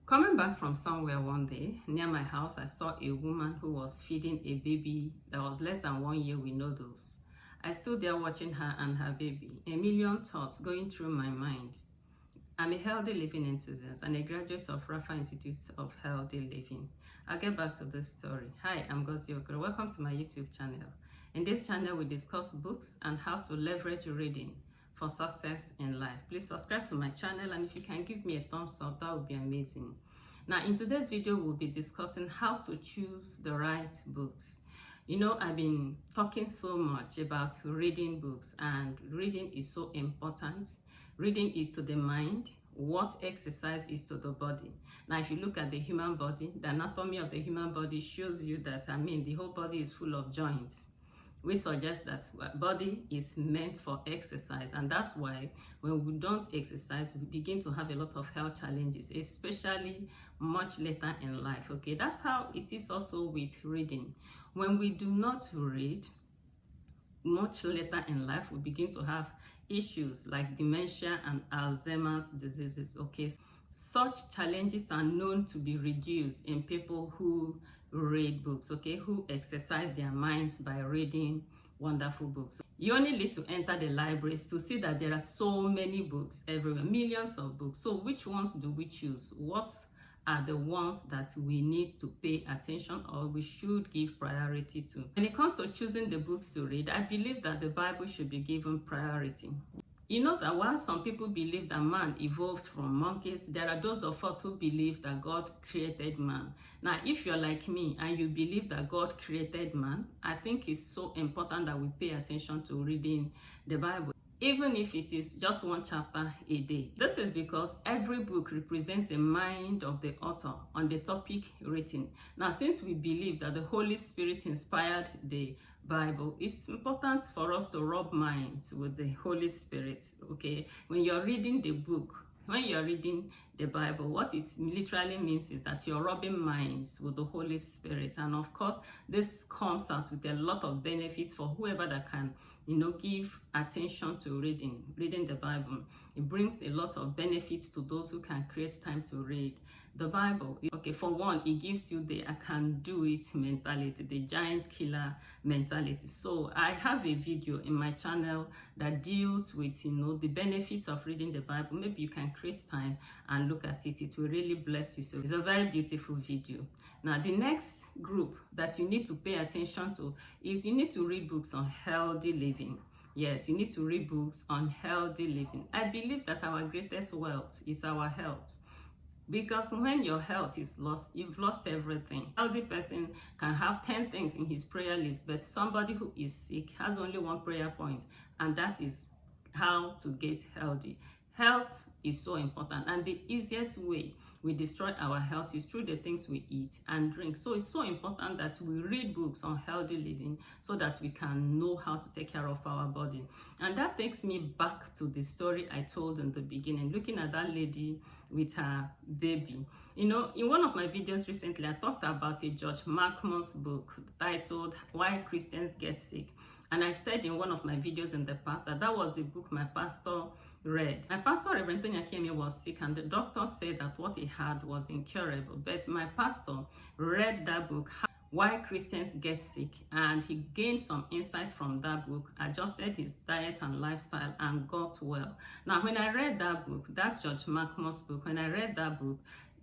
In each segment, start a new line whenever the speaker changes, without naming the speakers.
Coming back from somewhere one day, near my house, I saw a woman who was feeding a baby that was less than 1 year with noodles. I stood there watching her and her baby, a million thoughts going through my mind. I'm a healthy living enthusiast and a graduate of Rafa Institute of Healthy Living. I'll get back to this story. Hi, I'm Gozi Okoro. Welcome to my YouTube channel. In this channel, we discuss books and how to leverage reading for success in life. Please subscribe to my channel, and if you can give me a thumbs up, that would be amazing. Now, in today's video, we'll be discussing how to choose the right books. You know, I've been talking so much about reading books, and reading is so important. Reading is to the mind what exercise is to the body. Now, if you look at the human body, the anatomy of the human body shows you that, the whole body is full of joints. We suggest that body is meant for exercise, and that's why when we don't exercise, we begin to have a lot of health challenges, especially much later in life. Okay, that's how it is also with reading. When we do not read, much later in life, we begin to have issues like dementia and Alzheimer's diseases. Okay, such challenges are known to be reduced in people who read books, okay, who exercise their minds by reading wonderful books. You only need to enter the libraries to see that there are so many books everywhere, millions of books. So which ones do we choose? What are the ones that we need to pay attention or we should give priority to? When it comes to choosing the books to read, I believe that the Bible should be given priority. You know that while some people believe that man evolved from monkeys, there are those of us who believe that God created man. Now, if you're like me and you believe that God created man, I think it's so important that we pay attention to reading the Bible, even if it is just one chapter a day. This is because every book represents the mind of the author on the topic written. Now, since we believe that the Holy Spirit inspired the Bible, it's important for us to rub minds with the Holy Spirit, okay? When you're reading the book, when you're reading the Bible, what it literally means is that you're rubbing minds with the Holy Spirit. And of course, this comes out with a lot of benefits for whoever that can, give attention to reading the Bible. It brings a lot of benefits to those who can create time to read the Bible. Okay, for one, it gives you the I can do it mentality, the giant killer mentality. So I have a video in my channel that deals with, the benefits of reading the Bible. Maybe you can create time and look at it. It will really bless you. So it's a very beautiful video. Now, the next group that you need to pay attention to is you need to read books on healthy living. Yes, you need to read books on healthy living. I believe that our greatest wealth is our health. Because when your health is lost, you've lost everything. A healthy person can have 10 things in his prayer list, but somebody who is sick has only one prayer point, and that is how to get healthy. Health is so important, and the easiest way we destroy our health is through the things we eat and drink. So it's so important that we read books on healthy living so that we can know how to take care of our body. And that takes me back to the story I told in the beginning, looking at that lady with her baby. In one of my videos recently, I talked about a George Markman's book titled Why Christians Get Sick. And I said in one of my videos in the past that that was a book my pastor read. My pastor, Reverend Tonya Kemi, was sick, and the doctor said that what he had was incurable. But my pastor read that book, Why Christians Get Sick, and he gained some insight from that book, adjusted his diet and lifestyle, and got well. Now, when I read that book, that George Markman's book, when I read that book,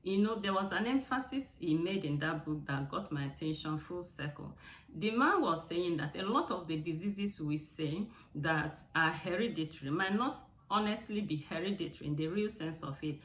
there was an emphasis he made in that book that got my attention full circle. The man was saying that a lot of the diseases we say that are hereditary might not honestly be hereditary in the real sense of it.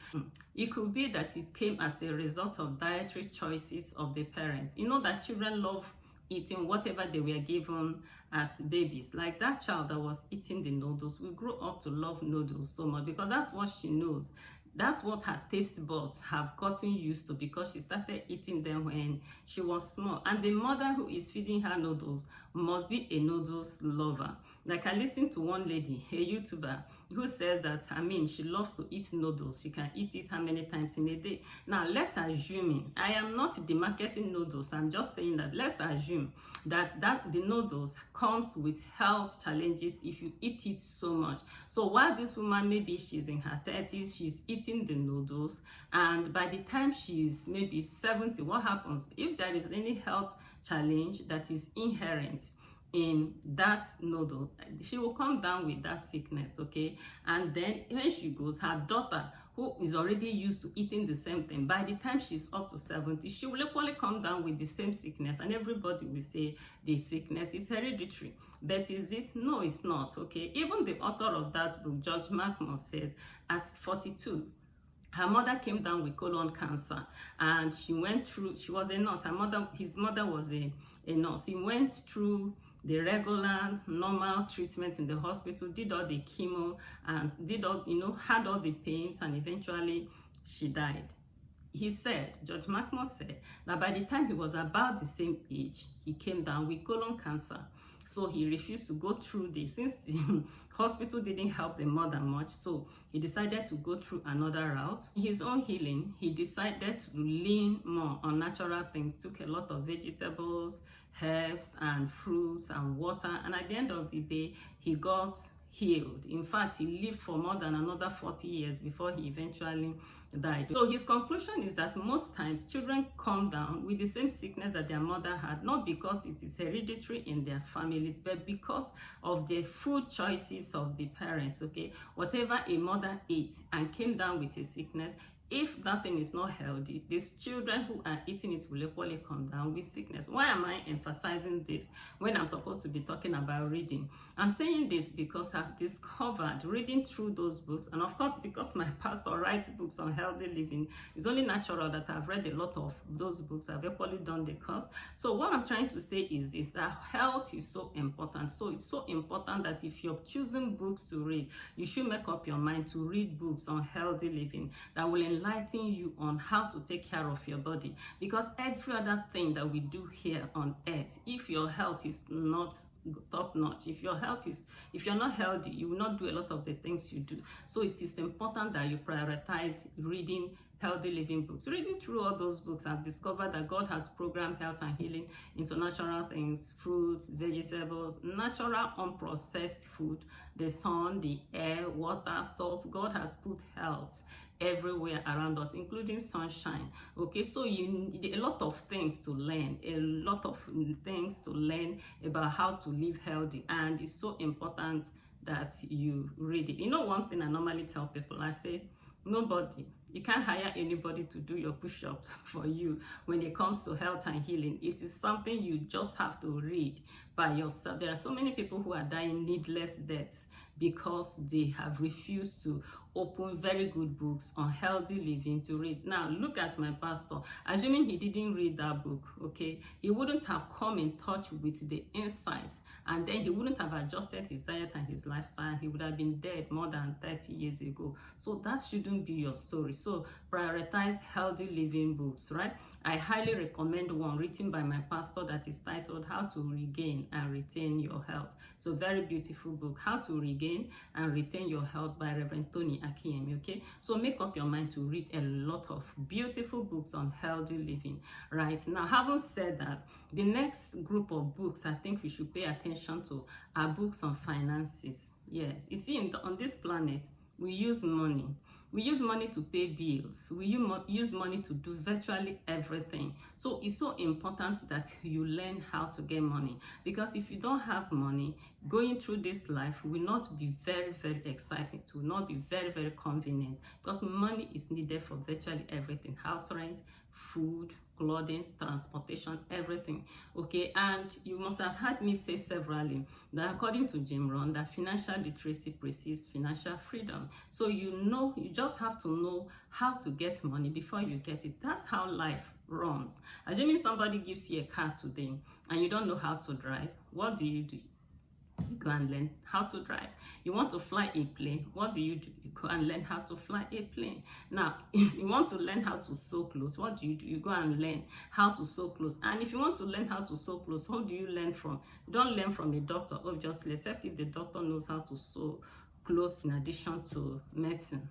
It could be that it came as a result of dietary choices of the parents. You know that children love eating whatever they were given as babies. Like that child that was eating the noodles will grow up to love noodles so much because that's what she knows. That's what her taste buds have gotten used to because she started eating them when she was small. And the mother who is feeding her noodles must be a noodles lover. Like I listened to one lady, a YouTuber, who says that, I mean, she loves to eat noodles. She can eat it how many times in a day? Now, let's assume, I am not demarketing noodles. I'm just saying that let's assume that the noodles comes with health challenges if you eat it so much. So while this woman, maybe she's in her 30s, she's eating the noodles, and by the time she's maybe 70, what happens? If there is any health challenge that is inherent in that noodle, she will come down with that sickness, okay? And then when she goes, her daughter, who is already used to eating the same thing, by the time she's up to 70, she will equally come down with the same sickness, and everybody will say the sickness is hereditary. But is it? No, it's not, okay? Even the author of that book, George McMahon, says at 42, her mother came down with colon cancer, and she went through, she was a nurse, his mother was a nurse. He went through the regular normal treatment in the hospital, did all the chemo, and did all, had all the pains, and eventually she died. He said, George McMahon said, that by the time he was about the same age, he came down with colon cancer. So he refused to go through this. Since the hospital didn't help the mother much, so he decided to go through another route. In his own healing, he decided to lean more on natural things, took a lot of vegetables, herbs, and fruits, and water. And at the end of the day, he got healed. In fact, he lived for more than another 40 years before he eventually died. So his conclusion is that most times children come down with the same sickness that their mother had, not because it is hereditary in their families, but because of the food choices of the parents, okay? Whatever a mother ate and came down with a sickness, if that thing is not healthy, these children who are eating it will equally come down with sickness. Why am I emphasizing this when I'm supposed to be talking about reading? I'm saying this because I've discovered reading through those books, and of course because my pastor writes books on healthy living, it's only natural that I've read a lot of those books. I've equally done the course. So what I'm trying to say is this, that health is so important. So it's so important that if you're choosing books to read, you should make up your mind to read books on healthy living that will enlighten you on how to take care of your body. Because every other thing that we do here on earth, if your health is not top notch, if you're not healthy, you will not do a lot of the things you do. So it is important that you prioritize reading healthy living books. Reading through all those books, I've discovered that God has programmed health and healing into natural things, fruits, vegetables, natural unprocessed food, the sun, the air, water, salt. God has put health everywhere around us, including sunshine. Okay, so you need a lot of things to learn, about how to live healthy, and it's so important that you read it. One thing I normally tell people, I say, you can't hire anybody to do your push-ups for you when it comes to health and healing. It is something you just have to read by yourself. There are so many people who are dying needless deaths because they have refused to open very good books on healthy living to read. Now, look at my pastor. Assuming he didn't read that book, okay, he wouldn't have come in touch with the insights, and then he wouldn't have adjusted his diet and his lifestyle. He would have been dead more than 30 years ago. So that shouldn't be your story. So prioritize healthy living books, right? I highly recommend one written by my pastor that is titled How to Regain and Retain Your Health. So very beautiful book, How to Regain and Retain Your Health by Reverend Tony Akiyemi, okay? So make up your mind to read a lot of beautiful books on healthy living, right? Now, having said that, the next group of books I think we should pay attention to are books on finances. Yes, you see, on this planet, we use money. We use money to pay bills. We use money to do virtually everything. So it's so important that you learn how to get money. Because if you don't have money, going through this life will not be very, very exciting. It will not be very, very convenient. Because money is needed for virtually everything. House rent, food, clothing, transportation, everything. Okay, and you must have heard me say severally that according to Jim Rohn, that financial literacy precedes financial freedom. So you just have to know how to get money before you get it. That's how life runs. Assuming somebody gives you a car today and you don't know how to drive, what do? You go and learn how to drive. You want to fly a plane, what do? You go and learn how to fly a plane. Now, if you want to learn how to sew clothes, what do? You go and learn how to sew clothes. And if you want to learn how to sew clothes, who do you learn from? You don't learn from a doctor, obviously, except if the doctor knows how to sew clothes in addition to medicine.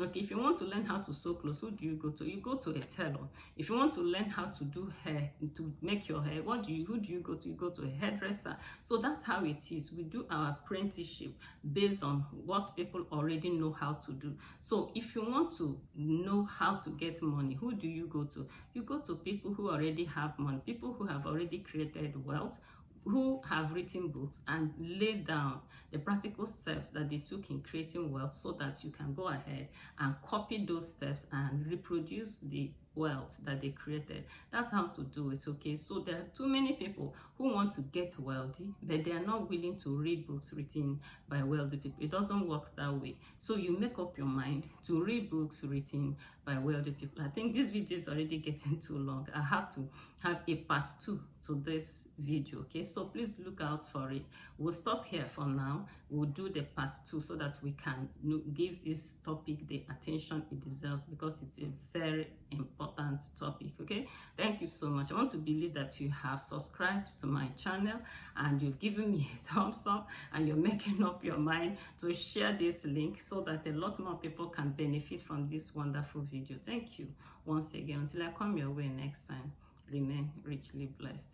Okay, if you want to learn how to sew clothes, who do you go to? You go to a tailor. If you want to learn how to do hair, to make your hair, who do you go to? You go to a hairdresser. So that's how it is. We do our apprenticeship based on what people already know how to do. So if you want to know how to get money, who do you go to? You go to people who already have money, people who have already created wealth, who have written books and laid down the practical steps that they took in creating wealth, so that you can go ahead and copy those steps and reproduce the wealth that they created. That's how to do it. Okay, so there are too many people who want to get wealthy, but they are not willing to read books written by wealthy people. It doesn't work that way. So you make up your mind to read books written by wealthy people. I think this video is already getting too long. I have to have a part 2 to this video. Okay, so please look out for it. We'll stop here for now. We'll do the part 2 so that we can give this topic the attention it deserves, because it's a very important topic. Okay, thank you so much. I want to believe that you have subscribed to my channel and you've given me a thumbs up, and you're making up your mind to share this link so that a lot more people can benefit from this wonderful video. Thank you once again. Until I come your way next time, remain richly blessed.